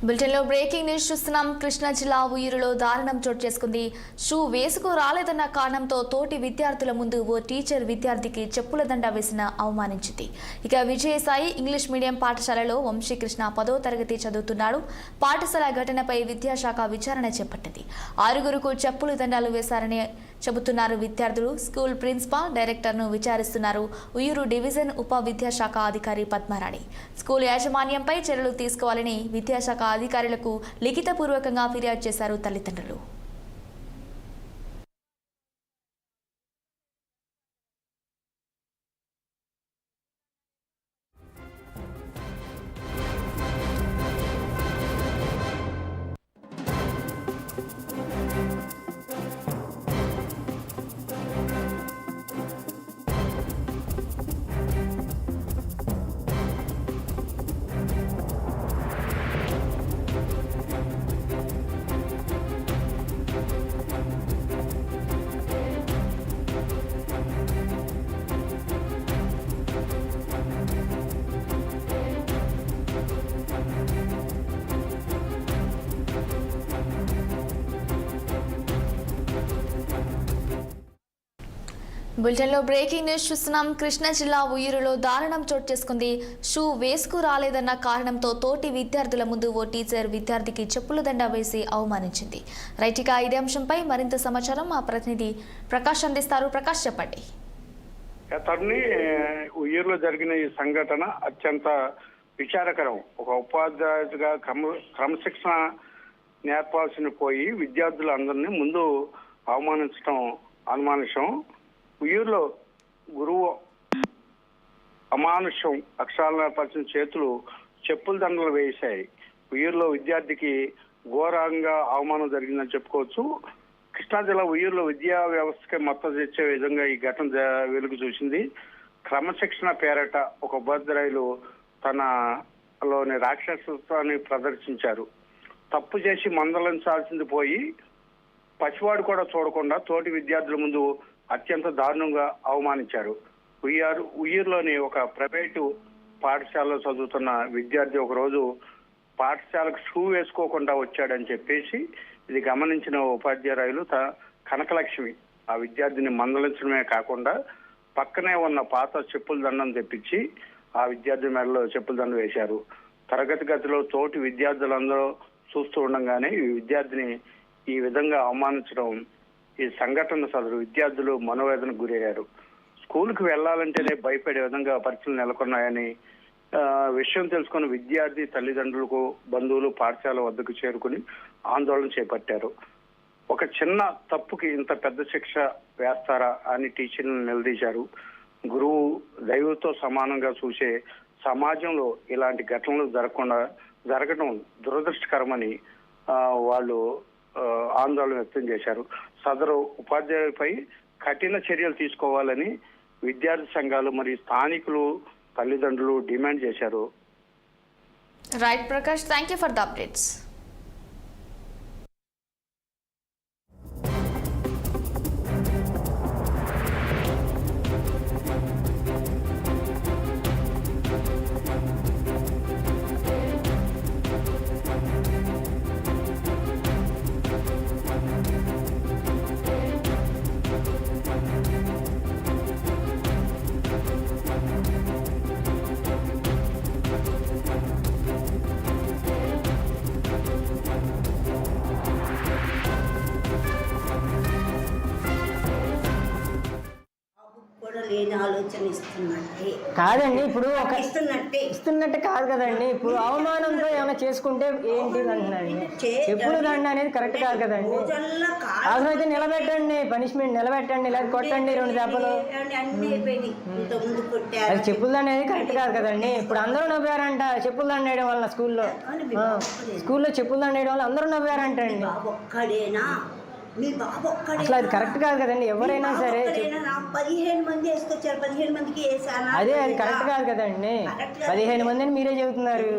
బులెటిన్లో breaking news చూస్తున్నాం. కృష్ణా జిల్లా ఉయ్యూరులో దారుణం చోటు చేసుకుంది. షూ వేసుకు రాలేదన్న కారణంతో తోటి విద్యార్థుల ముందు ఓ టీచర్ విద్యార్థికి చెప్పుల దండ వేసిన అవమానించింది. ఇక విజయసాయి ఇంగ్లీష్ మీడియం పాఠశాలలో వంశీకృష్ణ 10వ తరగతి చదువుతున్నాడు. పాఠశాల ఘటనపై విద్యాశాఖ విచారణ చేపట్టింది. 6గురుకు చెప్పులు దండాలు వేశారని చెబుతున్నారు విద్యార్థులు. స్కూల్ ప్రిన్సిపాల్, డైరెక్టర్ను విచారిస్తున్నారు ఉయ్యూరు డివిజన్ ఉప విద్యాశాఖ అధికారి పద్మారాణి. స్కూల్ యాజమాన్యంపై చర్యలు తీసుకోవాలని విద్యాశాఖ అధికారులకు లిఖితపూర్వకంగా ఫిర్యాదు చేశారు తల్లిదండ్రులు. బులెటిన్లో బ్రేకింగ్ న్యూస్ చూస్తున్నాం. కృష్ణా జిల్లా ఉయ్యూరులో దారుణం చోటు చేసుకుంది. షూ వేసుకు రాలేదన్న కారణంతో తోటి విద్యార్థుల ముందు ఓ టీచర్ విద్యార్థికి చెప్పుల దండ వేసి అవమానించింది. రైట్గా ఇదే అంశంపై మరింత సమాచారం మా ప్రతినిధి ప్రకాష్ అందిస్తారు. ప్రకాష్, చెప్పండి. ఉయ్యూరులో జరిగిన ఈ సంఘటన అత్యంత విచారకరం. ఒక ఉపాధ్యాయుడిగా క్రమశిక్షణ నేర్పాల్సిన పోయి విద్యార్థులందరినీ ముందు అవమానించడం అనుమానుషం. ఉయ్యూరులో గురువు అమానుషం అక్షరాలు నేర్పాల్సిన చేతులు చెప్పుల దండలు వేశాయి. ఉయ్యూరులో విద్యార్థికి ఘోరంగా అవమానం జరిగిందని చెప్పుకోవచ్చు. కృష్ణా జిల్లా ఉయ్యూరులో విద్యా వ్యవస్థకి మద్దతు ఇచ్చే విధంగా ఈ ఘటన వెలుగు చూసింది. క్రమశిక్షణ పేరట ఒక ఉపాధ్యాయులు తనలోని రాక్షసత్వాన్ని ప్రదర్శించారు. తప్పు చేసి మందలించాల్సింది పోయి పసివాడు కూడా చూడకుండా తోటి విద్యార్థుల ముందు అత్యంత దారుణంగా అవమానించారు. ఉయ్యూరులోని ఒక ప్రైవేటు పాఠశాలలో చదువుతున్న విద్యార్థి ఒకరోజు పాఠశాలకు షూ వేసుకోకుండా వచ్చాడని చెప్పేసి ఇది గమనించిన ఉపాధ్యాయులు కనకలక్ష్మి ఆ విద్యార్థిని మందలించడమే కాకుండా పక్కనే ఉన్న పాత చెప్పుల దండం తెప్పించి ఆ విద్యార్థి మెడలో చెప్పుల దండం వేశారు. తరగతి గదిలో తోటి విద్యార్థులందరూ చూస్తూ ఉండగానే ఈ విద్యార్థిని ఈ విధంగా అవమానించడం, ఈ సంఘటన సదరు విద్యార్థులు మనోవేదనకు గురయ్యారు. స్కూల్కి వెళ్లాలంటేనే భయపడే విధంగా పరిస్థితులు నెలకొన్నాయని విషయం తెలుసుకున్న విద్యార్థి తల్లిదండ్రులకు, బంధువులు పాఠశాల వద్దకు చేరుకుని ఆందోళన చేపట్టారు. ఒక చిన్న తప్పుకి ఇంత పెద్ద శిక్ష వేస్తారా అని టీచర్లను నిలదీశారు. గురువు దైవంతో సమానంగా చూసే సమాజంలో ఇలాంటి ఘటనలు జరగడం దురదృష్టకరమని వాళ్ళు ఆందోళన వ్యక్తం చేశారు. సదరు ఉపాధ్యాయులపై కఠిన చర్యలు తీసుకోవాలని విద్యార్థి సంఘాలు మరియు స్థానికులు, తల్లిదండ్రులు డిమాండ్ చేశారు. Right Prakash, thank you for the updates. లేని ఆలోచన ఇస్తున్నట్టే కాదండి. ఇప్పుడు ఒక ఇస్తున్నట్టే కాదు కదండి. ఇప్పుడు అవమానంతో ఏమైనా చేసుకుంటే ఏంటి అంటున్నారండి. చెప్పుడు దండ అనేది కరెక్ట్ కాదు కదండి. అవసరమైతే నిలబెట్టండి, పనిష్మెంట్ నిలబెట్టండి, లేదా కొట్టండి 2 దెబ్బలు. అది చెప్పుల దండ అనేది కరెక్ట్ కాదు కదండి. ఇప్పుడు అందరూ నవ్వారంట చెప్పుల దండ వేయడం వల్ల. స్కూల్లో చెప్పుల దండ వేయడం వల్ల అందరూ నవ్వారంట అండి. అసలు అది కరెక్ట్ కాదు కదండి. ఎవరైనా సరే 15 మంది వేసుకొచ్చారు, 15 మందికి అదే అది కరెక్ట్ కాదు కదండి. 15 మందిని మీరే చెబుతున్నారు.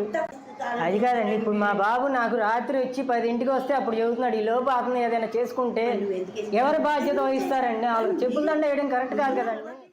అది కాదండి. ఇప్పుడు మా బాబు నాకు రాత్రి వచ్చి 10ంటికి వస్తే అప్పుడు చెబుతున్నాడు. ఈ లోపు అతను ఏదైనా చేసుకుంటే ఎవరి బాధ్యత వహిస్తారండి? వాళ్ళకి చెప్పుల దండ వేయడం కరెక్ట్ కాదు కదండి.